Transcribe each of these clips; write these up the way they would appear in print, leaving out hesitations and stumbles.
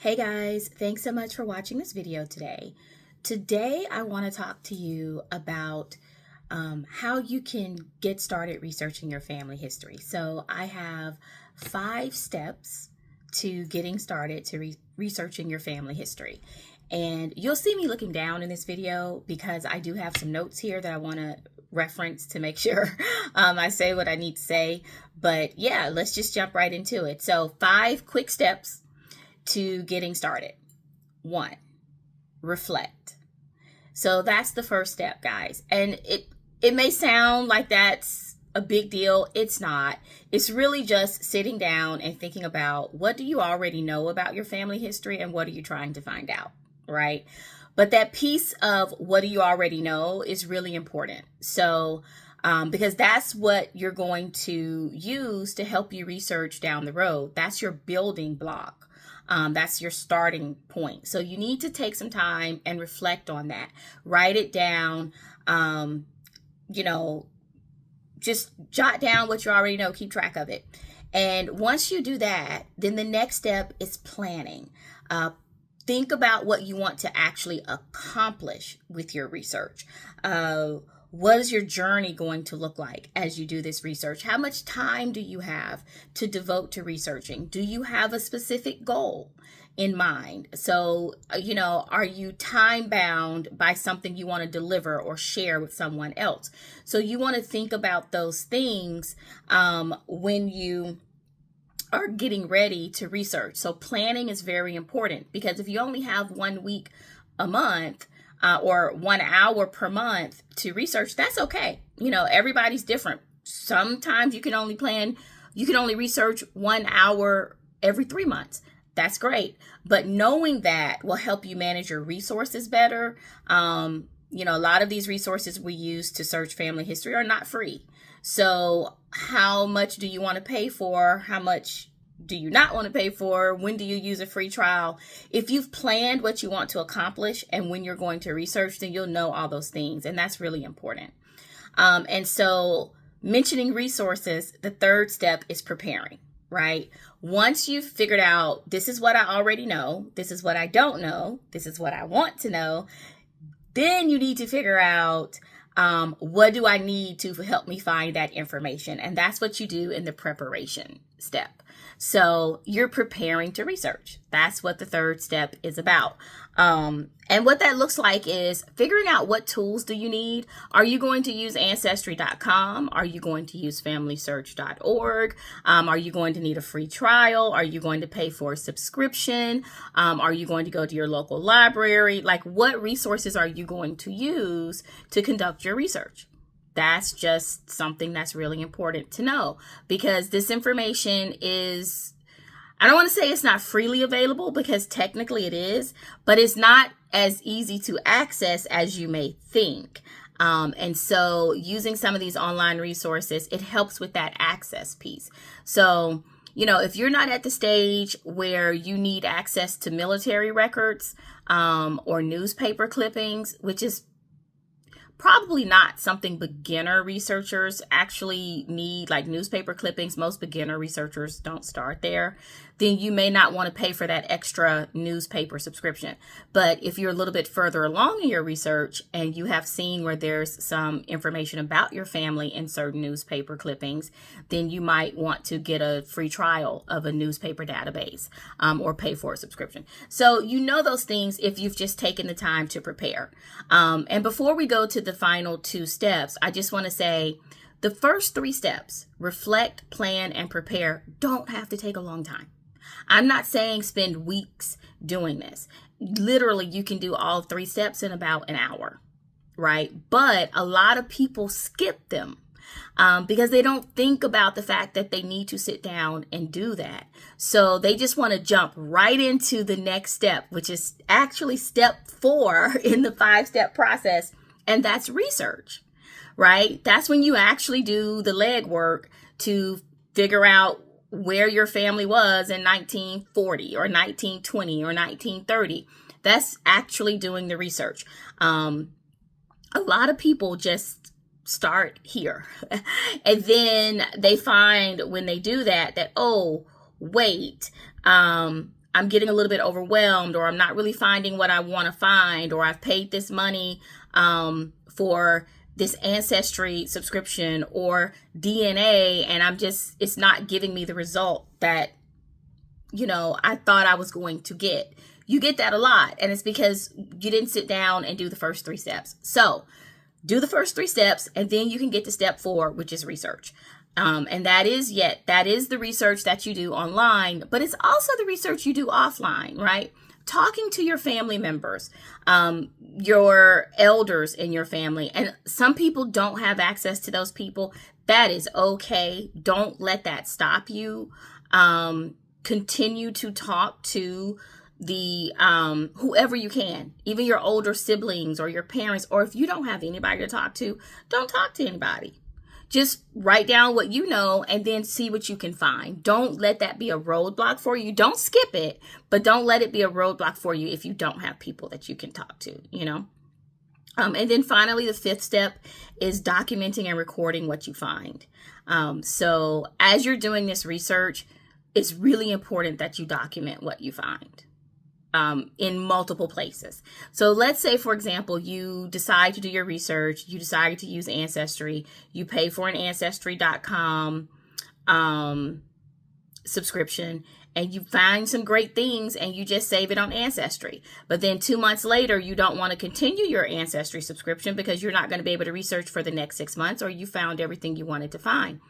Hey guys, thanks so much for watching this video today. Today I want to talk to you about how you can get started researching your family history. So I have 5 steps to getting started to researching your family history. And you'll see me looking down in this video because I do have some notes here that I want to reference to make sure I say what I need to say. But yeah, let's just jump right into it. So 5 quick steps to getting started. 1, reflect. So that's the first step, guys. And it may sound like that's a big deal. It's not. It's really just sitting down and thinking about what do you already know about your family history and what are you trying to find out, right? But that piece of what do you already know is really important. So because that's what you're going to use to help you research down the road. That's your building block. That's your starting point. So you need to take some time and reflect on that. Write it down. Just jot down what you already know. Keep track of it. And once you do that, then the next step is planning. Think about what you want to actually accomplish with your research. What is your journey going to look like as you do this research? How much time do you have to devote to researching? Do you have a specific goal in mind? So, are you time bound by something you want to deliver or share with someone else? So you want to think about those things when you are getting ready to research. So planning is very important because if you only have 1 week a month, or 1 hour per month to research, that's okay. Everybody's different. Sometimes you can only research 1 hour every 3 months. That's great. But knowing that will help you manage your resources better. A lot of these resources we use to search family history are not free. So how much do you want to pay for? How much do you not want to pay for? When do you use a free trial? If you've planned what you want to accomplish and when you're going to research, then you'll know all those things. And that's really important. And so mentioning resources, the third step is preparing, right? Once you've figured out, this is what I already know, this is what I don't know, this is what I want to know, then you need to figure out what do I need to help me find that information? And that's what you do in the preparation step. So you're preparing to research. That's what the third step is about. And what that looks like is figuring out what tools do you need. Are you going to use Ancestry.com? Are you going to use FamilySearch.org? Are you going to need a free trial? Are you going to pay for a subscription? Are you going to go to your local library? Like, what resources are you going to use to conduct your research? That's just something that's really important to know because this information is, I don't want to say it's not freely available because technically it is, but it's not as easy to access as you may think. And so using some of these online resources, it helps with that access piece. So, if you're not at the stage where you need access to military records or newspaper clippings, which is probably not something beginner researchers actually need, like newspaper clippings. Most beginner researchers don't start there. Then you may not want to pay for that extra newspaper subscription. But if you're a little bit further along in your research and you have seen where there's some information about your family in certain newspaper clippings, then you might want to get a free trial of a newspaper database or pay for a subscription. So those things if you've just taken the time to prepare. And before we go to the final 2 steps, I just want to say the first 3 steps, reflect, plan, and prepare, don't have to take a long time. I'm not saying spend weeks doing this. Literally, you can do all 3 steps in about an hour, right? But a lot of people skip them because they don't think about the fact that they need to sit down and do that. So they just want to jump right into the next step, which is actually step 4 in the 5-step process. And that's research, right? That's when you actually do the legwork to figure out where your family was in 1940 or 1920 or 1930. That's actually doing the research. A lot of people just start here. And then they find when they do that, oh, wait, I'm getting a little bit overwhelmed, or I'm not really finding what I want to find, or I've paid this money for this Ancestry subscription or DNA, and it's not giving me the result that, I thought I was going to get. You get that a lot, and it's because you didn't sit down and do the first 3 steps. So do the first 3 steps, and then you can get to step 4, which is research. And that is the research that you do online, but it's also the research you do offline, right? Talking to your family members, your elders in your family. And some people don't have access to those people. That is okay. Don't let that stop you. Continue to talk to the whoever you can, even your older siblings or your parents, or if you don't have anybody to talk to, don't talk to anybody. Just write down what you know and then see what you can find. Don't let that be a roadblock for you. Don't skip it, but don't let it be a roadblock for you if you don't have people that you can talk to, And then finally, the 5th step is documenting and recording what you find. So as you're doing this research, it's really important that you document what you find. In multiple places. So let's say, for example, you decide to do your research, you decided to use Ancestry, you pay for an Ancestry.com subscription, and you find some great things and you just save it on Ancestry. But then 2 months later, you don't want to continue your Ancestry subscription because you're not going to be able to research for the next 6 months, or you found everything you wanted to find.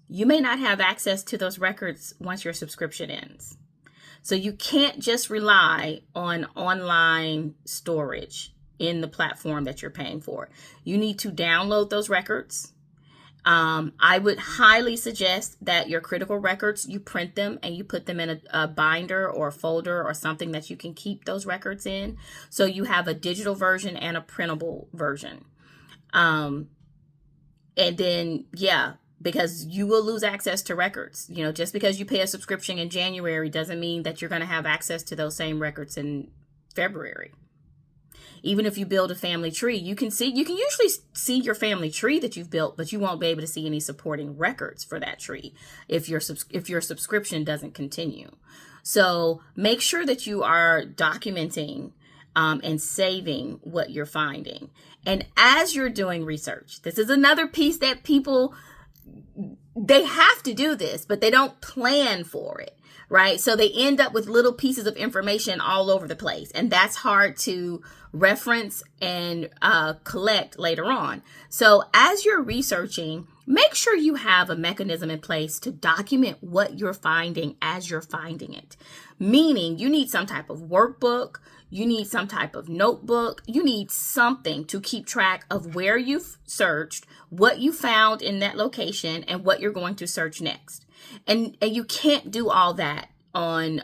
You may not have access to those records once your subscription ends. So you can't just rely on online storage in the platform that you're paying for. You need to download those records. I would highly suggest that your critical records, you print them and you put them in a binder or a folder or something that you can keep those records in. So you have a digital version and a printable version. And then, because you will lose access to records. Just because you pay a subscription in January doesn't mean that you're going to have access to those same records in February. Even if you build a family tree, you can usually see your family tree that you've built, but you won't be able to see any supporting records for that tree if your subscription doesn't continue. So make sure that you are documenting and saving what you're finding. And as you're doing research, this is another piece that they have to do this, but they don't plan for it, right? So they end up with little pieces of information all over the place, and that's hard to reference and collect later on. So as you're researching, make sure you have a mechanism in place to document what you're finding as you're finding it. Meaning you need some type of workbook, you need some type of notebook, you need something to keep track of where you've searched, what you found in that location, and what you're going to search next. And you can't do all that on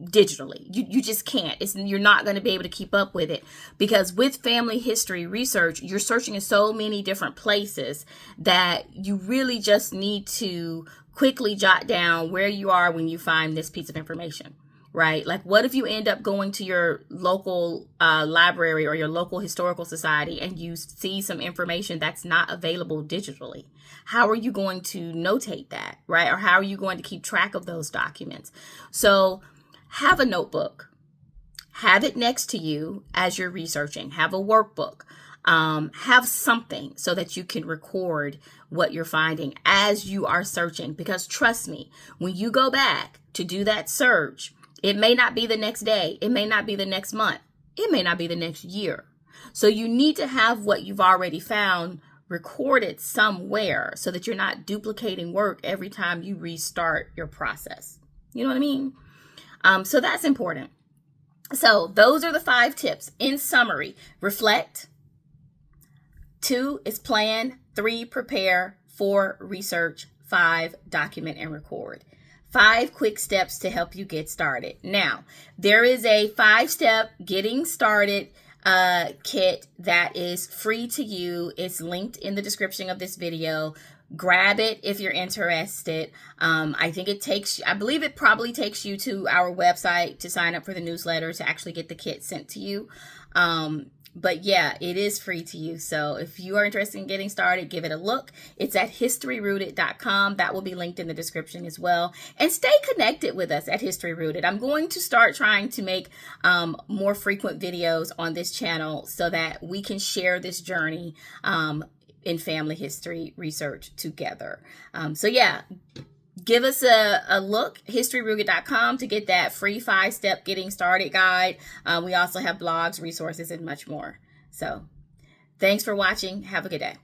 digitally. You just can't. You're not going to be able to keep up with it, because with family history research, you're searching in so many different places that you really just need to quickly jot down where you are when you find this piece of information, right? Like, what if you end up going to your local library or your local historical society and you see some information that's not available digitally? How are you going to notate that, right? Or how are you going to keep track of those documents? So have a notebook. Have it next to you as you're researching. Have a workbook. Have something so that you can record what you're finding as you are searching. Because trust me, when you go back to do that search, it may not be the next day. It may not be the next month. It may not be the next year. So you need to have what you've already found recorded somewhere so that you're not duplicating work every time you restart your process. You know what I mean? So that's important. So those are the 5 tips. In summary, reflect. 2 is plan. 3, prepare. 4, research. 5, document and record. 5 quick steps to help you get started. Now, there is a 5-step getting started kit that is free to you. It's linked in the description of this video. Grab it if you're interested. I believe it probably takes you to our website to sign up for the newsletter to actually get the kit sent to you. But yeah, it is free to you. So if you are interested in getting started, give it a look. It's at historyrooted.com. That will be linked in the description as well. And stay connected with us at History Rooted. I'm going to start trying to make more frequent videos on this channel so that we can share this journey in family history research together. So yeah, give us a look, historyrooted.com, to get that free 5-step getting started guide. We also have blogs, resources, and much more. So thanks for watching. Have a good day.